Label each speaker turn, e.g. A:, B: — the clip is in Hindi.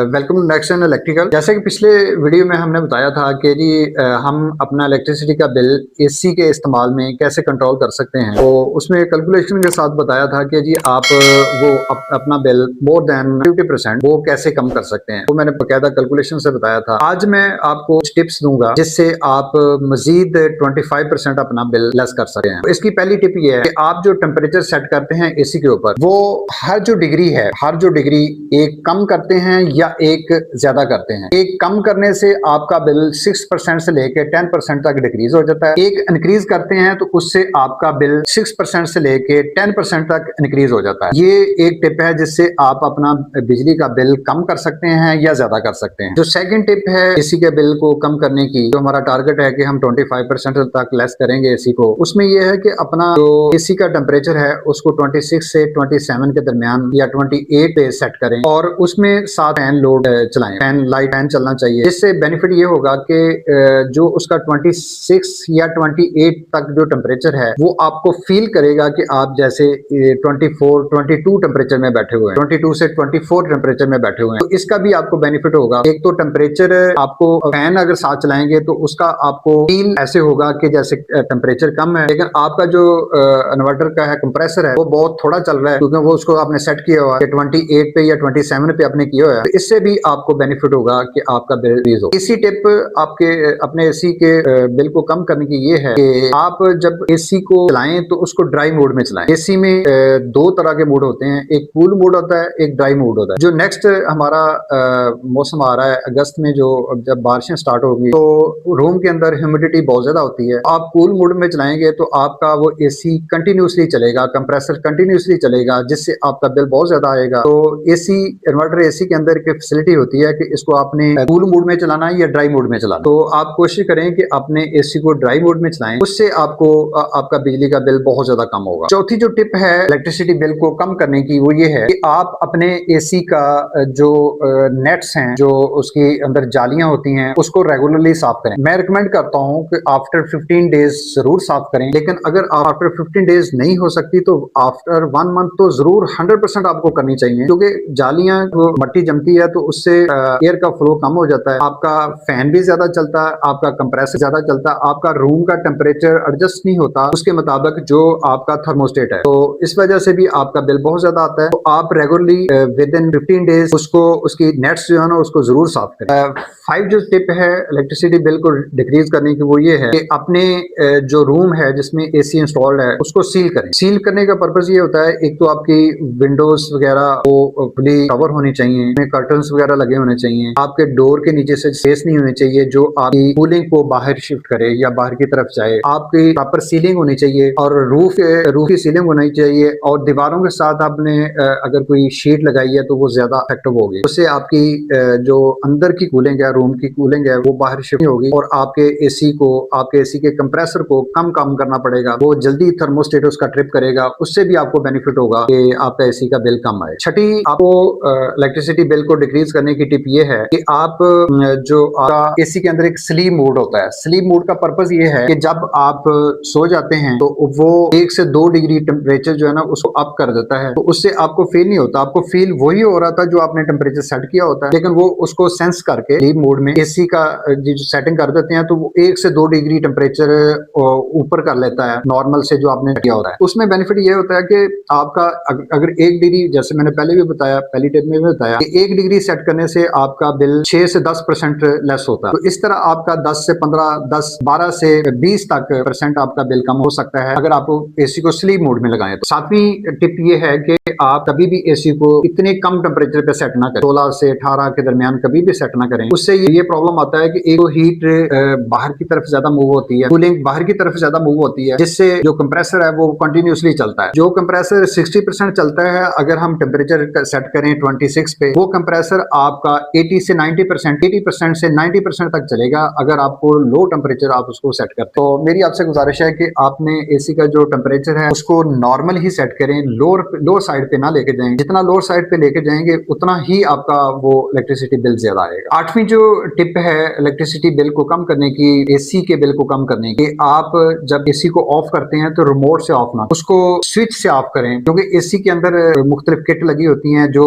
A: Welcome next and electrical. जैसे कि पिछले वीडियो में हमने बताया था कि जी हम अपना इलेक्ट्रिसिटी का बिल एसी के इस्तेमाल में कैसे कंट्रोल कर सकते हैं। तो उसमें कैलकुलेशन के साथ बताया था कि जी आप अपना बिल मोर देन 50% वो कैसे कम कर सकते हैं। तो मैंने बकायदा कैलकुलेशन से बताया था। आज मैं आपको टिप्स दूंगा जिससे आप मजीद 25% अपना बिल लेस कर सकते हैं। तो इसकी पहली टिप ये है कि आप जो टेम्परेचर सेट करते हैं एसी के ऊपर, वो हर जो डिग्री एक कम करते हैं या एक ज्यादा करते हैं। एक कम करने से आपका बिल 6% से लेकर 10% तक डिक्रीज हो जाता है। एक इंक्रीज करते हैं तो उससे आपका बिल 6% से लेकर 10% तक इंक्रीज हो जाता है। ये एक टिप है जिससे आप अपना बिजली का बिल कम कर सकते हैं या ज्यादा कर सकते हैं। जो सेकंड टिप है एसी के बिल को कम करने की, जो हमारा टारगेट है कि हम 25% तक लेस करेंगे एसी को, उसमें यह है कि अपना जो एसी का टेम्परेचर है उसको 26 से 27 के दरमियान या 28 पे सेट करें और उसमें 7 फैन लोड चलाएं। फैन चलना चाहिए। इससे बेनिफिट ये होगा कि जो उसका 26 या 28 तक जो टेम्परेचर है वो आपको फील करेगा कि आप जैसे 22 टेम्परेचर में बैठे हुए हैं, 22 से 24 टेम्परेचर में बैठे हुए हैं। तो इसका भी आपको बेनिफिट होगा। एक तो टेम्परेचर आपको फैन अगर साथ चलाएंगे तो उसका आपको फील ऐसे होगा कि जैसे टेम्परेचर कम है, लेकिन आपका जो इन्वर्टर का है कंप्रेसर है वो बहुत थोड़ा चल रहा है, क्योंकि वो उसको आपने सेट किया हुआ है 28 पे या 27 पे आपने किया हुआ है। तो इससे भी आपको बेनिफिट होगा कि आपका बिल रिलीज हो। इसी टिप आपके अपने एसी के बिल को कम करने की ये है कि आप जब एसी को चलाएं तो उसको ड्राई मोड में चलाएं। एसी में दो तरह के मोड होते हैं, एक कूल मोड होता है, एक ड्राई मोड होता है। जो नेक्स्ट हमारा मौसम आ रहा है अगस्त में, जो जब बारिशें स्टार्ट होगी तो रूम के अंदर ह्यूमिडिटी बहुत ज्यादा होती है। आप कूल मोड में चलाएंगे तो आपका वो एसी कंटिन्यूसली चलेगा, कंप्रेसर कंटिन्यूसली चलेगा, जिससे आपका बिल बहुत ज्यादा आएगा। तो एसी इन्वर्टर एसी के अंदर एक फैसिलिटी होती है कि इसको आपने कूल मोड में चलाना है या ड्राई मोड में चलाना। तो आप कोशिश करें कि अपने एसी को ड्राई मोड में चलाएं, उससे आपको आपका बिजली का बिल बहुत ज्यादा कम होगा। चौथी जो टिप है इलेक्ट्रिसिटी बिल को कम करने की वो ये है कि आप अपने एसी का जो नेट्स हैं, जो उसके अंदर जालियां होती हैं, उसको रेगुलरली साफ करें। मैं रिकमेंड करता हूं कि आफ्टर 15 डेज जरूर साफ करें, लेकिन अगर आफ्टर 15 डेज नहीं हो सकती तो आफ्टर 1 मंथ तो जरूर 100% आपको करनी चाहिए, क्योंकि जालियां मट्टी जमती है तो उससे एयर का फ्लो कम हो जाता है, आपका फैन भी ज्यादा चलता है, आपका कंप्रेसर ज्यादा चलता है, आपका रूम का टेम्परेचर एडजस्ट नहीं होता उसके मुताबिक जो आपका थर्मोस्टेट है। तो इस वजह से भी आपका बिल बहुत ज्यादा आता है। तो आप रेगुलरली विद इन 15 डेज उसकी नेट्स जो है ना उसको जरूर साफ करें। 5 जो टिप है इलेक्ट्रिसिटी बिल को डिक्रीज करने की वो ये है कि अपने जो रूम है जिसमें एसी इंस्टॉल्ड है उसको सील करें। सील करने का पर्पज ये होता है, एक तो आपकी विंडोज वगैरह वो फुली कवर होनी चाहिए, कर्टन्स वगैरह लगे होने चाहिए, आपके डोर के नीचे से स्पेस नहीं होनी चाहिए जो आपकी कूलिंग को बाहर शिफ्ट करे या बाहर की तरफ जाए, आपकी प्रॉपर सीलिंग होनी चाहिए और रूफ की सीलिंग होनी चाहिए, और दीवारों के साथ आपने अगर कोई शीट लगाई है तो वो ज्यादा इफेक्टिव होगी। उससे आपकी जो अंदर की कूलिंग है, रूम की कूलिंग है, वो बाहर शिफ्ट होगी और आपके एसी के कंप्रेसर को कम करना पड़ेगा, वो जल्दी थर्मोस्टेट उसका ट्रिप करेगा, उससे भी आपको बेनिफिट होगा कि आपका एसी का बिल कम आए। छठी आपको इलेक्ट्रिसिटी बिल को डिक्रीज करने की टिप ये है कि आप जो आपका एसी के अंदर एक स्लीप मोड होता है, स्लीप मोड का पर्पज ये है कि जब आप सो जाते हैं तो वो 1 से 2 डिग्री टेम्परेचर जो है ना उसको अप कर देता है। तो उससे आपको फील नहीं होता, आपको फील वही हो रहा था जो आपने टेम्परेचर सेट किया होता है, लेकिन वो उसको सेंस करके स्लीप मोड में एसी का जो सेटिंग कर देते हैं तो वो 1 से 2 डिग्री टेम्परेचर ऊपर कर लेता है नॉर्मल से जो आपने किया होता है। उसमें बेनिफिट ये होता है कि आपका अगर 1 डिग्री, जैसे मैंने पहले भी बताया, पहली टिप में भी बताया कि 1 डिग्री सेट करने से आपका बिल 6 से 10% लेस होता है। तो इस तरह आपका 10 से 15, 12 से 20 तक % आपका बिल कम हो सकता है अगर आप एसी को स्लीप मोड में लगाएं। तो 7वीं टिप ये है कि आप कभी भी एसी को इतने कम टेम्परेचर पे सेट ना करें, 16 से 18 के दरमियान कभी भी सेट ना करें। उससे ये प्रॉब्लम आता है कि एक तो हीट बाहर की तरफ ज्यादा मूव होती है, कूलिंग बाहर की तरफ ज्यादा मूव होती है, जिससे जो कंप्रेसर है वो कंटिन्यूसली चलता है। जो कंप्रेसर 60% चलता है, अगर हम टेम्परेचर सेट करें 26 पे, वो कंप्रेसर आपका 80 से 90% से 90% तक चलेगा अगर आपको लो टेम्परेचर आप उसको सेट करते हैं। तो मेरी आपसे गुजारिश है कि आपने एसी का जो टेम्परेचर है उसको नॉर्मल ही सेट करें, लोअर साइड पे ना लेके जाएंगे। जितना लोअर साइड पे लेके जाएंगे उतना ही आपका वो इलेक्ट्रिसिटी बिल ज्यादा आएगा। 8वीं जो टिप है इलेक्ट्रिसिटी बिल को कम करने की, एसी के बिल को कम करने की, आप जब एसी को ऑफ करते हैं तो रिमोट से ऑफ ना, उसको स्विच से ऑफ करें, क्योंकि एसी के अंदर मुख्तलिफ किट लगी होती हैं जो